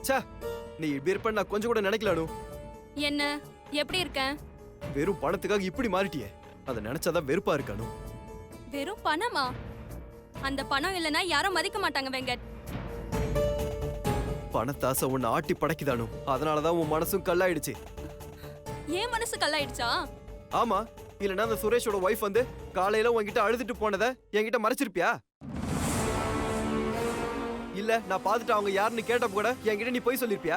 ச்சே, நீ இப்படி இருப்ப நான் கொஞ்சம் கூட நினைக்கலானு. என்ன எப்படி இருக்கேன்? வெறும் பணத்துக்காக இப்படி மாறிட்டியே, அதை நினைச்சாதான் வெறுப்பா இருக்கானு. வெறும் பணமா? அந்த பணம் இல்லனா யாரும் மதிக்க மாட்டாங்க வெங்கட். பணத்தாசை உன்னை ஆட்டி படைக்குதானு, அதனாலதான் உன் மனசும் கல்லாயிடுச்சு. ஏன் மனசு கல்லாயிடுச்சா? ஆமா, இல்லனா அந்த சுரேஷோட ஒய்ஃப் வந்து காலையில உன்கிட்ட அழுதுட்டு போனதை என்கிட்ட மறைச்சிருப்பியா? இல்ல நான் பார்த்துட்டு அவங்க யாருன்னு கேட்டப்ப கூட என்கிட்ட நீ போய் சொல்லிருப்பியா?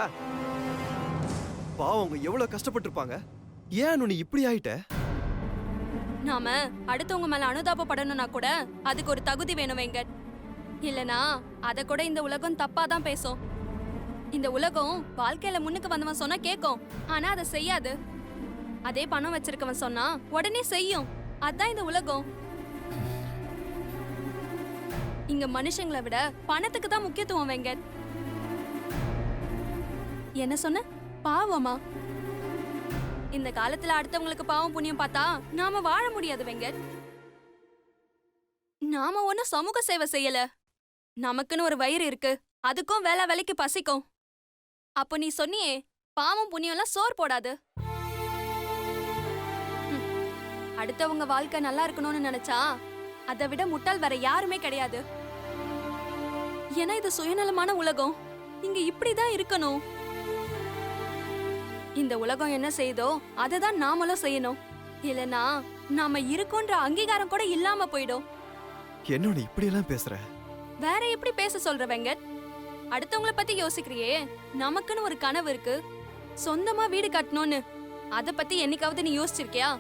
பாவம், அவங்க எவ்வளவு கஷ்டப்பட்டிருப்பாங்க. ஏன் நீ இப்படி ஆயிட்ட? நாம அடுத்தவங்க மேல அனுதாபப்படணும்னா கூட அதுக்கு ஒரு தகுதி வேணும் வெங்கட். இல்லனா அத கூட இந்த உலகம் தப்பா தான் பேசும். இந்த உலகம் வாழ்க்கையில முன்னுக்கு வந்தவன் சொன்னா கேட்கும், ஆனா அதை செய்யாது. அதே பணம் வச்சிருக்கவன் சொன்னா உடனே செய்யும். அதான் இந்த உலகம். இங்க மனுஷங்களை விட பணத்துக்கு தான் முக்கியத்துவம் வெங்கட். என்ன சொன்ன? பாவமா? இந்த காலத்துல அடுத்தவங்களுக்கு பாவம் புண்ணியம் பார்த்தா நாம வாழ முடியாது வெங்கட். நாம ஒன்னும் சமூக சேவை செய்யல. நமக்குன்னு ஒரு வயிறு இருக்கு, அதுக்கும் வேலை வேலைக்கு பசிக்கும். அப்போ நீ சொன்னியே பாவம் புண்ணியம் எல்லாம் சோறு போடாது. அடுத்தவங்க வாழ்க்கை நல்லா இருக்கணும்னு நினைச்சா அதை விட முட்டாள் வேற யாருமே கிடையாது. ஏன்னா இது சுயநலமான உலகம். இங்க இப்படிதான் இருக்கணும். இந்த உலகம் என்ன செய்தோ அததான் நாமளும் செய்யணும். இல்லனா நாம இருக்கோன்ற அங்கீகாரம் கூட இல்லாம போயிடும். என்னோட இப்படி எல்லாம் பேசுற? வேற எப்படி பேச சொல்ற வெங்கட்? அடுத்தவங்கள பத்தி யோசிக்கிறியே, நமக்குன்னு ஒரு கனவு இருக்கு, சொந்தமா வீடு கட்டணும்னு. அத பத்தி என்னைக்காவது நீ யோசிச்சிருக்கியா?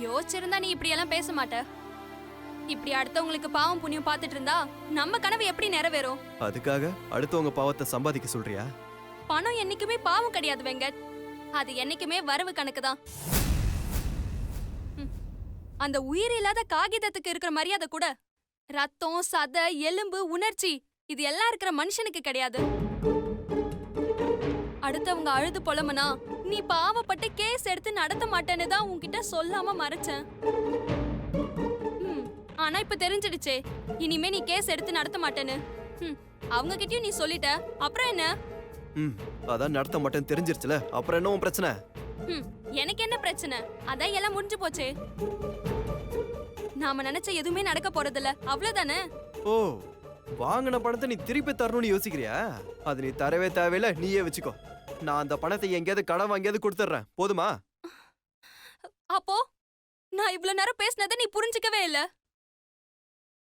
யோசிச்சிருந்தா நீ இப்படி எல்லாம் பேச மாட்ட. இப்படி அடுத்தவங்களுக்கு பாவம் புண்ணியம் பார்த்துட்டு இருந்தா நம்ம கனவு எப்படி நிறைவேறும்? அதுக்காக அடுத்தவங்க பாவத்தை சம்பாதிக்க சொல்றியா? பணம் என்னைக்குமே பாவம் கிடையாது வெங்கட். அது என்னைக்குமே வரவு கணக்கு தான். அந்த உயிர் இல்லாத காகிதத்துக்கு இருக்கிற மரியாதை கூட ரத்தம், சதை, எலும்பு, உணர்ச்சி இது எல்லாம் இருக்கிற மனுஷனுக்கு கிடையாது. அடுத்தவங்க அழுது புலம்புனா நீ பாவப்பட்டு கேஸ் எடுத்து நடத்த மாட்டேன்னு தான் உன்கிட்ட சொல்லாம மறைச்சேன். ஆனா இப்ப தெரிஞ்சிடுச்சே, இனிமே நீ கேஸ் எடுத்து நடத்த மாட்டேன்னு. அவங்க கிட்டயும் நீ சொல்லிட்ட, அப்புறம் என்ன? அதான் நடத்த மாட்டேன்னு தெரிஞ்சிருச்சுல, அப்புறம் என்ன உன் பிரச்சனை? எனக்கு என்ன பிரச்சனை? அதான் எல்லாம் முடிஞ்சு போச்சே. நாம நினைச்ச எதுவுமே நடக்க போறதில்ல, அவ்வளவுதானே? ஓ, வாங்கின பணத்தை நீ திருப்பி தரணும்னு யோசிக்கிறியா? அது நீ தரவே தேவையில்ல, நீயே வச்சுக்கோ. நான் அந்த பணத்தை எங்கேயாவது கடன் வாங்கியாவது கொடுத்துட்றேன், போதுமா? அப்போ நான் இவ்வளவு நேரம் பேசினதை நீ புரிஞ்சுக்கவே இல்ல.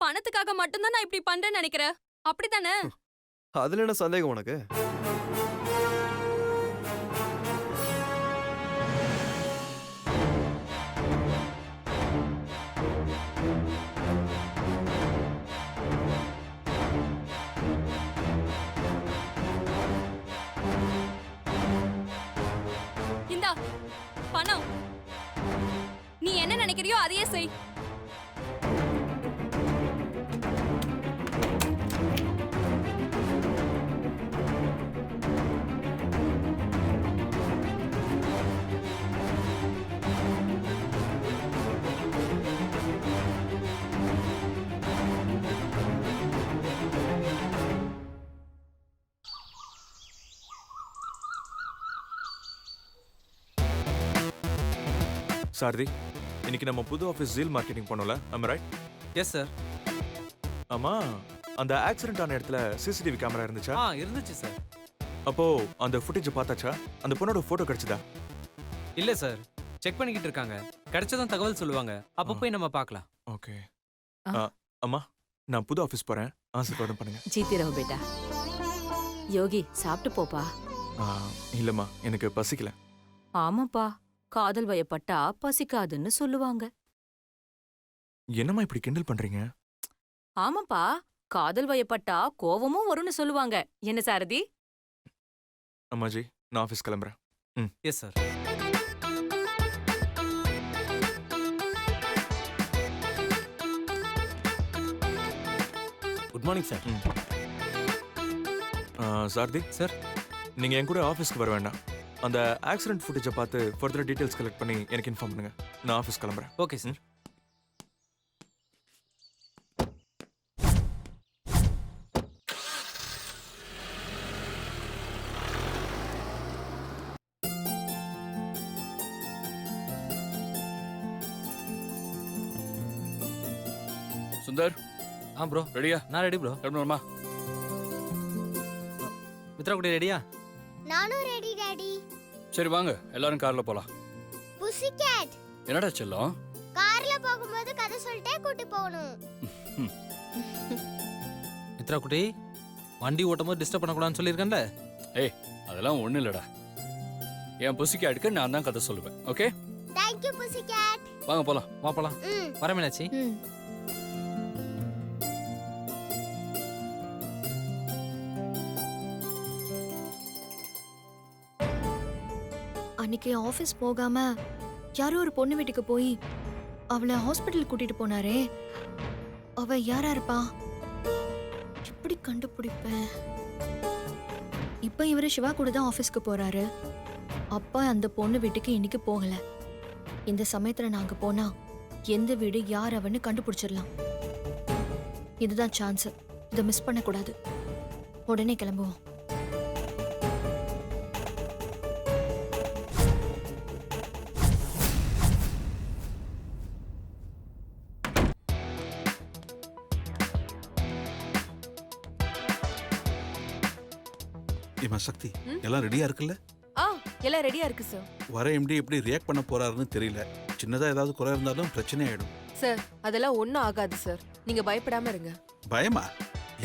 பணத்துக்காக மட்டும்தான் நான் இப்படி பண்றேன்னு நினைக்கிறேன், அப்படித்தானே? அதுல என்ன சந்தேகம் உனக்கு? இந்தா பணம். நீ என்ன நினைக்கிறியோ அதையே செய். சாரதி, இன்னைக்கு நம்ம புது ஆஃபீஸ் ஜீல் மார்க்கெட்டிங் பண்ணோம்ல, am I right? Yes sir. ஆமா, அந்த ஆக்சிடென்ட் ஆன இடத்துல சிசிடிவி கேமரா இருந்துச்சா? இருந்துச்சு சார். அப்போ அந்த ஃபுட்டேஜ் பார்த்தாச்சா? அந்த பொண்ணோட போட்டோ கிடைச்சதா? இல்ல சார், செக் பண்ணிக்கிட்டு இருக்காங்க. கிடைச்சதும் தகவல் சொல்லுவாங்க, அப்போ போய் நம்ம பார்க்கலாம். ஓகே. அம்மா, நான் புது ஆஃபீஸ் போறேன், ஆசீர்வாதம் பண்ணுங்க. ஜீத்தி ரஹோ பேட்டா. யோகி சாப்பிட்டு போப்பா. இல்லம்மா, எனக்கு பசிக்கல. ஆமாப்பா, காதல் வயப்பட்டா பசிக்காதுன்னு சொல்லுவாங்க. என்னம்மா இப்படி கிண்டல் பண்றீங்க? ஆமாப்பா, காதல் வயப்பட்டா கோவமும் வரும்னு சொல்லுவாங்க. என்ன சாரதி? அம்மாஜி, நான் ஆஃபீஸ் கிளம்புறேன். Yes sir. Good morning sir. Sarathi sir, நீங்க என் கூட ஆஃபீஸ்க்கு வர வேண்டாம். அந்த ஆக்சிடென்ட் ஃபுட்டேஜை பார்த்து ஃபர்தர் டீடைல்ஸ் கலெக்ட் பண்ணி எனக்கு இன்ஃபார்ம் பண்ணுங்க. நான் ஆஃபீஸ் கிளம்புறேன். Okay sir. சுந்தர் ப்ரோ ரெடியா? நான் ரெடி ப்ரோ. கிளம்பணுமா? மித்ரா குட்டி ரெடியா? நானும் ரெடி டாடி. சரி வாங்க எல்லாரும் கார்ல போலாம். புசி கேட் என்னடா செல்லம்? கார்ல போகும்போது கதை சொல்லிட்டே கூட்டி போகணும். மித்ரா குட்டி வண்டி ஓட்டும் போது டிஸ்டர்ப் பண்ணக்கூடாதுன்னு சொல்லியிருக்கேன்ல. ஏய் அதெல்லாம் ஒண்ணும் இல்லடா. என் புசிக்கு அடுக்க நான் தான் கதை சொல்லுவேன். Okay thank you Bussy gate. வாங்க போலாம். வா போலாம். வர மீனாட்சி. அன்னைக்கு ஆபீஸ் போகாம யாரோ ஒரு பொண்ணு வீட்டுக்கு போய் அவளை ஹாஸ்பிட்டல் கூட்டிட்டு போனாரே, அவ யாரா இருப்பா? எப்படி கண்டுபிடிப்பேன்? இப்ப இவரு சிவா கூட தான் ஆபீஸ்க்கு போறாரு. அப்பா அந்த பொண்ணு வீட்டுக்கு இன்னைக்கு போகல. இந்த சமயத்துல நாங்க போனா எந்த வீடு யார் அவன்னு கண்டுபிடிச்சிடலாம். இதுதான் சான்ஸ். இதை மிஸ் பண்ண கூடாது. உடனே கிளம்புவோம். ஏமா சக்தி, எல்லாம் ரெடியா இருக்குல்ல? எல்லாம் ரெடியா இருக்கு சார். வர எம்டி எப்படி ரியாக்ட் பண்ண போறாருன்னு தெரியல. சின்னதா ஏதாவது குறை இருந்தாலும் பிரச்சனை ஆயிடும். சார் அதெல்லாம் ஒன்றும் ஆகாது சார். நீங்க பயப்படாம இருங்க. பயமா?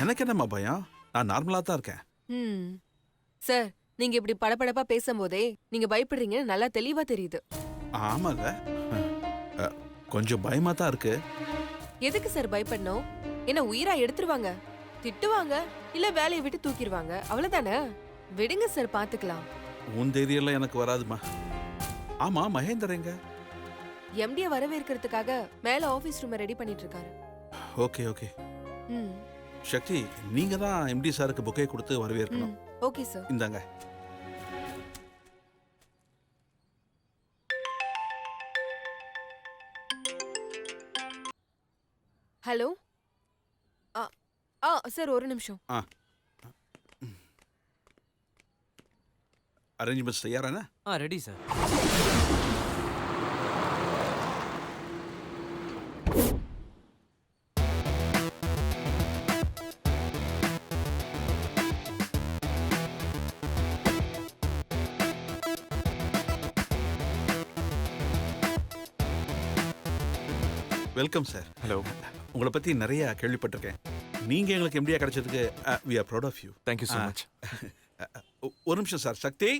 எனக்கு என்னம்மா பயம்? நான் நார்மலா தான் இருக்கேன். சார் நீங்க இப்படி படபடப்பா பேசும்போதே நீங்க பயப்படுறீங்கன்னு நல்லா தெளிவா தெரியுது. ஆமாங்க, கொஞ்சம் பயமா தான் இருக்கு. எதுக்கு சார் பயப்படணும்? என்ன உயிரா எடுத்துருவாங்க, திட்டுவாங்க, இல்ல வேலையை விட்டு தூக்கிடுவாங்க, அவ்வளவுதானே. விடுங்க சார், பாத்துக்கலாம். உன் தைரியெல்லாம் எனக்கு வராதுமா. ஆமா, மகேந்தர் எங்க? எம்டிய வரவேற்கிறதுக்காக மேல ஆபீஸ் ரூம் ரெடி பண்ணிட்டு இருக்காரு. Okay okay. சக்தி, நீங்க தான் எம்டி சாருக்கு புக்கே கொடுத்து வரவேற்கணும். Okay sir. இந்தாங்க. ஹலோ. சார் ஒரு நிமிஷம். அரேஞ்ச்மெண்ட்ஸ் தயாரானா? Ready sir. Welcome sir. Hello. உங்களை பத்தி நிறைய கேள்விப்பட்டிருக்கேன். நீங்க எங்களுக்கு எம்டியா கிடைச்சதுக்கு we are proud of you. Thank you so much. ஒரு நிமிஷம் சார். சக்தி,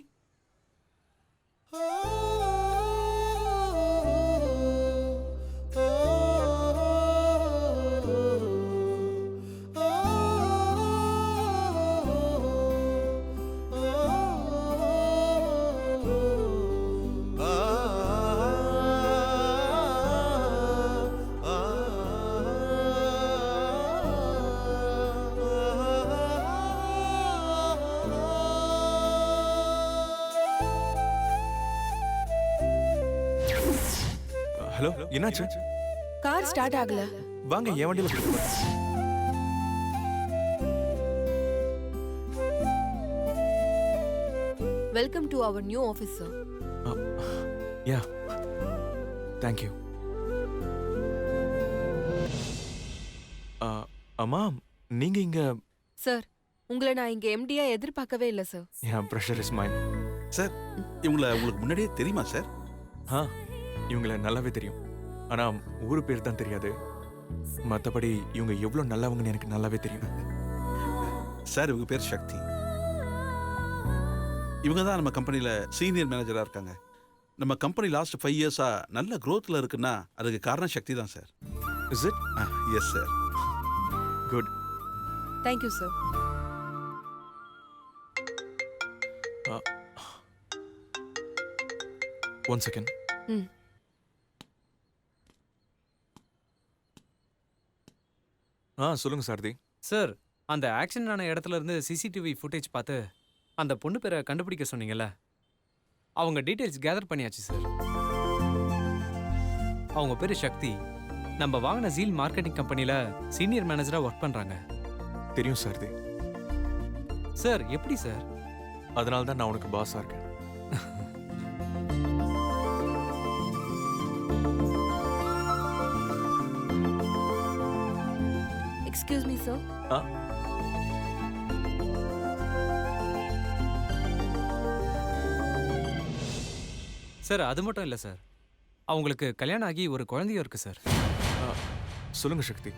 ஹலோ, என்னாச்சு? கார் ஸ்டார்ட் ஆகல. வாங்க என் வண்டியில போயிட்டு வரேன். Welcome to our new office sir. Yeah, thank you. அம்மா, நீங்க இங்க? சார் உங்களை நான் இங்க எம்டியா எதிர்பார்க்கவே இல்ல sir. Yeah, pressure is mind. Sir இவங்களை உங்களுக்கு முன்னாடியே தெரியுமா சார்? இவங்கள நல்லாவே தெரியும். ஆனா ஊரு பேர் தான் தெரியாது. மற்றபடி இவங்க எவ்வளவு நல்லவங்கன்னு எனக்கு நல்லாவே தெரியும். சார் இவங்க பேர் சக்தி. இவங்க தான் நம்ம கம்பெனியில் சீனியர் மேனேஜராக இருக்காங்க. நம்ம கம்பெனி லாஸ்ட் 5 இயர்ஸா நல்ல க்ரோத்தில் இருக்குன்னா அதுக்கு காரணம் சக்தி தான் sir. Is it? S sir. Good. Thank you sir. One second. சொல்லுங்க சாரதி. சார் அந்த ஆக்சிடென்ட் ஆன இடத்துல இருந்து சிசிடிவி ஃபுட்டேஜ் பார்த்து அந்த பொண்ணு பேரை கண்டுபிடிக்க சொன்னீங்கல்ல, அவங்க டீடைல்ஸ் கேதர் பண்ணியாச்சு சார். அவங்க பேரு சக்தி. நம்ம வாங்கின ஜீல் மார்க்கெட்டிங் கம்பெனில சீனியர் மேனேஜரா ஒர்க் பண்றாங்க. தெரியும் சாரதி. சார் எப்படி சார்? அதனால தான் நான் உனக்கு பாஸா இருக்கேன். Excuse me sir. ஆ சார் அது மட்டும் இல்லை சார், அவங்களுக்கு கல்யாணம் ஆகி ஒரு குழந்தையும் இருக்கு சார். சொல்லுங்க சக்தி.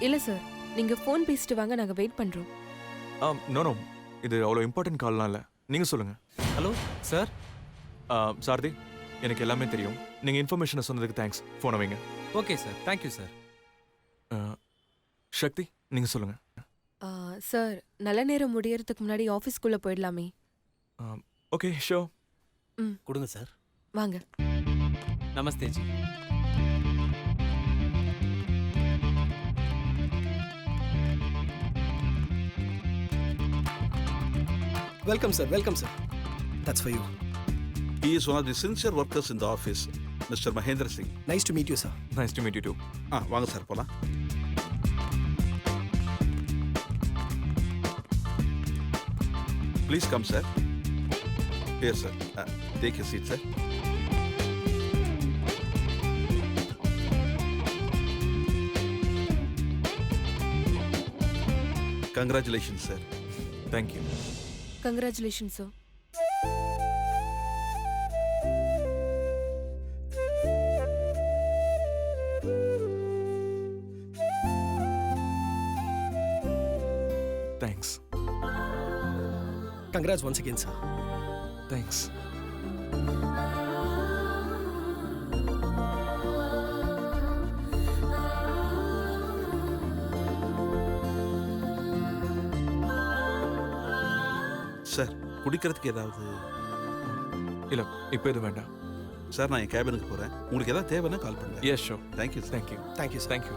இல்ல சார், நீங்க ஃபோன் பேசிட்டு வாங்க, நாங்க வெயிட் பண்றோம். நோ நோ, இது அவ்வளோ இம்பார்ட்டன்ட் கால்லாம் இல்லை. நீங்கள் சொல்லுங்க. Hello sir. சாரதி, எனக்கு எல்லாமே தெரியும். நீங்கள் இன்ஃபர்மேஷனை சொன்னதுக்கு தேங்க்ஸ். ஃபோனை வைங்க. Okay sir, thank you sir. Sakthi, நீங்கள் சொல்லுங்க. சார், நல்ல நேரம் முடியறதுக்கு முன்னாடி ஆஃபீஸ்க்குள்ள போயிடலாமே. ஓகே ஷோ. கொடுங்க சார். வாங்க. நமஸ்தே ஜி. Welcome sir, welcome sir. That's for you. He is one of the sincere workers in the office, Mr. Mahendra Singh. Nice to meet you sir. Nice to meet you too. வாங்க sir போலாம். Please come, sir. Here, sir. Take your seat, sir. Congratulations, sir. Thank you. Congratulation sir. Thanks. Congrats once again sir. Thanks. Sir, குடிக்கிறதுக்கு ஏதாவது? இல்லை, இப்போ எதுவும் வேண்டாம். Sir, நான் என் கேபினுக்கு போகிறேன். உங்களுக்கு ஏதாவது தேவைன்னா கால் பண்ணுங்க. Yes sure. Thank you sir. Thank you. Thank you sir. Thank you.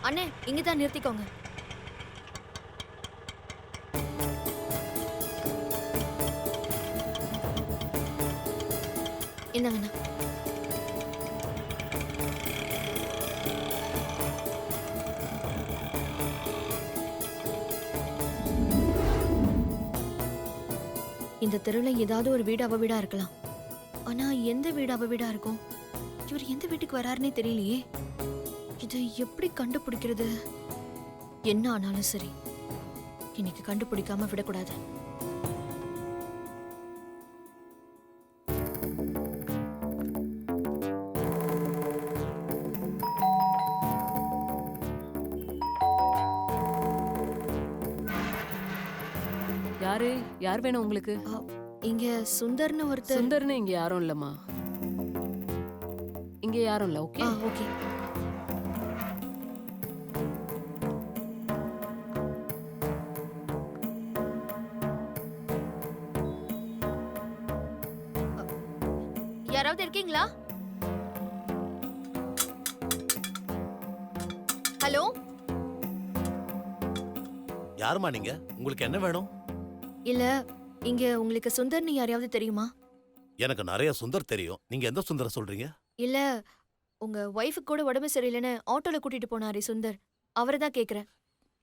அண்ணே, இங்க தான் நிறுத்திக்கோங்க. இந்தாங்கண்ணா. இந்த தெருவுல ஏதாவது ஒரு வீடு அவ வீடா இருக்கலாம். ஆனா எந்த வீடு அவ வீடா இருக்கும்? இவர் எந்த வீட்டுக்கு வராருன்னே தெரியலையே. இதை எப்படி கண்டுபிடிக்கிறது? என்ன ஆனாலும் சரி, இன்னைக்கு கண்டுபிடிக்காம விடக்கூடாது. யார் வேணும் உங்களுக்கு? இங்க சுந்தர்னு ஒருத்தர். சுந்தர்னு இங்க யாரும் இல்லம்மா. இங்க யாரும் இல்ல. Okay okay. யாராவது இருக்கீங்களா? ஹலோ, யாருமா நீங்க? உங்களுக்கு என்ன வேணும்? இல்ல, இங்க உங்களுக்கு சுந்தர்னு யாரையாவது தெரியுமா? எனக்கு நிறைய சுந்தர் தெரியும். நீங்க எந்த சுந்தர சொல்றீங்க? இல்ல, உங்க ஒய்ஃபுக்கு கூட உடம்பு சரியில்லைன்னு ஆட்டோல கூட்டிட்டு போனாரே சுந்தர், அவரை தான் கேக்குறேன்.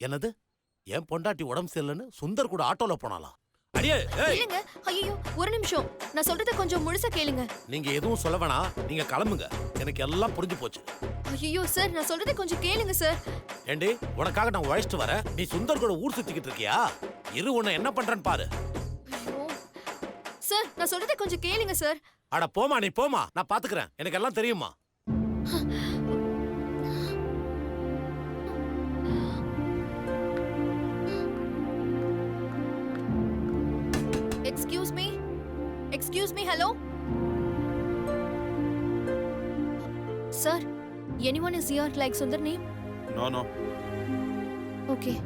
என்னது? என் பொண்டாட்டி உடம்பு சரியில்லைன்னு சுந்தர் கூட ஆட்டோல போனாலாம்? அடியே, ஏய்! இல்லங்க, ஐயோ, ஒரு நிமிஷம், நான் சொல்றத கொஞ்சம் முழுசா கேளுங்க. நீங்க எதுவும் சொல்ல வேணாம், நீங்க கிளம்புங்க. எனக்கு எல்லாம் புரிஞ்சு போச்சு. ஐயோ சார், நான் சொல்றத கொஞ்சம் கேளுங்க சார். ஏண்டி, உனக்காக நான் உழைச்சிட்டு வரேன், நீ சுந்தர் கூட ஊர் சுத்திக்கிட்டு இருக்கியா? இரு, உன்னை என்ன பண்றேன்னு பாரு. ஐயோ சார், நான் சொல்றத கொஞ்சம் கேளுங்க சார். அட போமா, நீ போமா, நான் பாத்துக்கிறேன். எனக்கு எல்லாம் தெரியுமா. Excuse me, hello sir. anyone is here like Sundar name? No. Okay.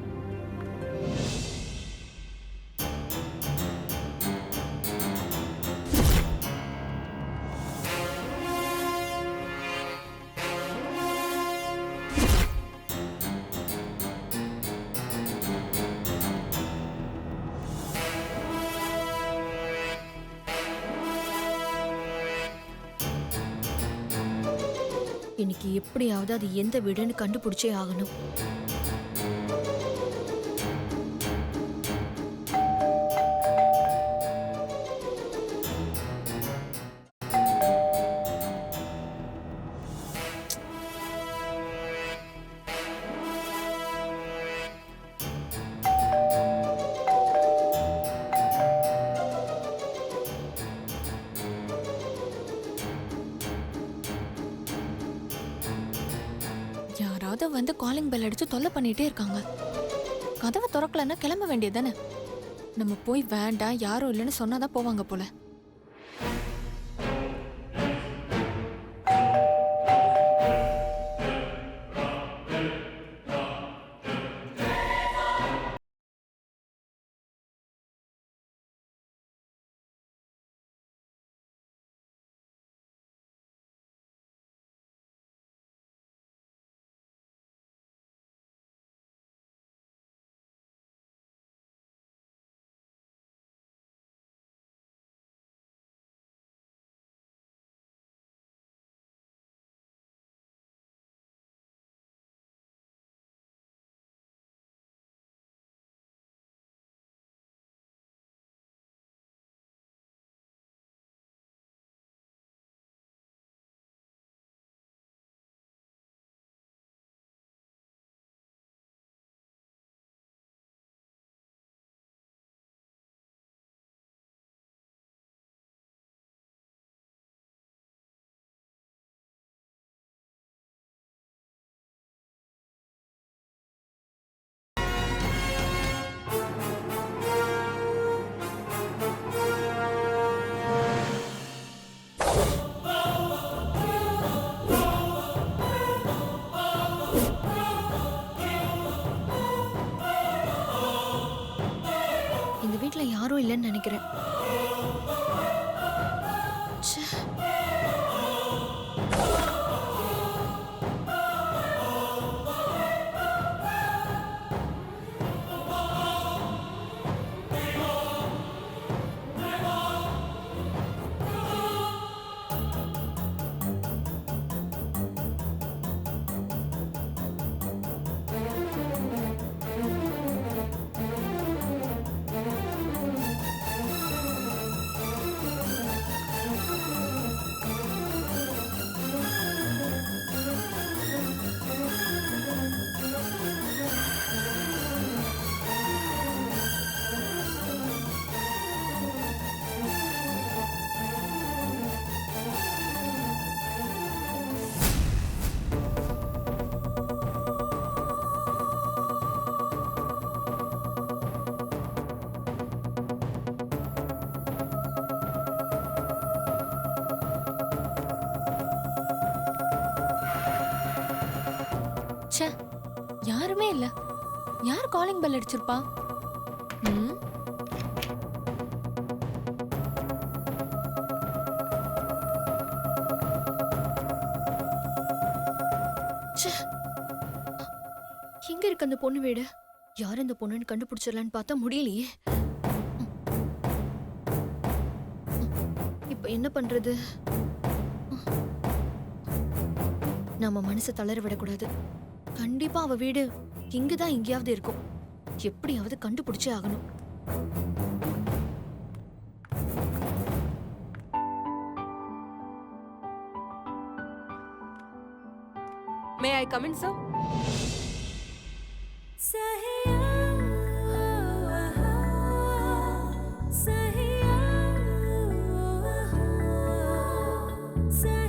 இன்னைக்கு எப்படியாவது அது எந்த வீடுன்னு கண்டுபிடிச்சே ஆகணும். யாராவது வந்து காலிங் பெல் அடிச்சு தொல்லை பண்ணிட்டே இருக்காங்க. கதவை திறக்கலன்னா கிளம்ப வேண்டியதானே. நம்ம போய் வேண்டாம் யாரும் இல்லைன்னு சொன்னாதான் போவாங்க போல. இந்த வீட்ல யாரும் இல்லைன்னு நினைக்கிறேன். ச்சே. ச்சே, யாருமே இல்ல. யார் காலிங் பெல் அடிச்சிருப்பா? ம், ச்சே. எங்க இருக்கு அந்த பொண்ணு வீடு? யார் அந்த பொண்ணுன்னு கண்டுபிடிச்சிடலான்னு பார்த்தா முடியலையே. இப்ப என்ன பண்றது? நம்ம மனசை தளர விடக்கூடாது. கண்டிப்பா அவ வீடு இங்கதான் எங்கேயாவது இருக்கும். எப்படியாவது கண்டுபிடிச்சே ஆகணும். May I come in sir? Say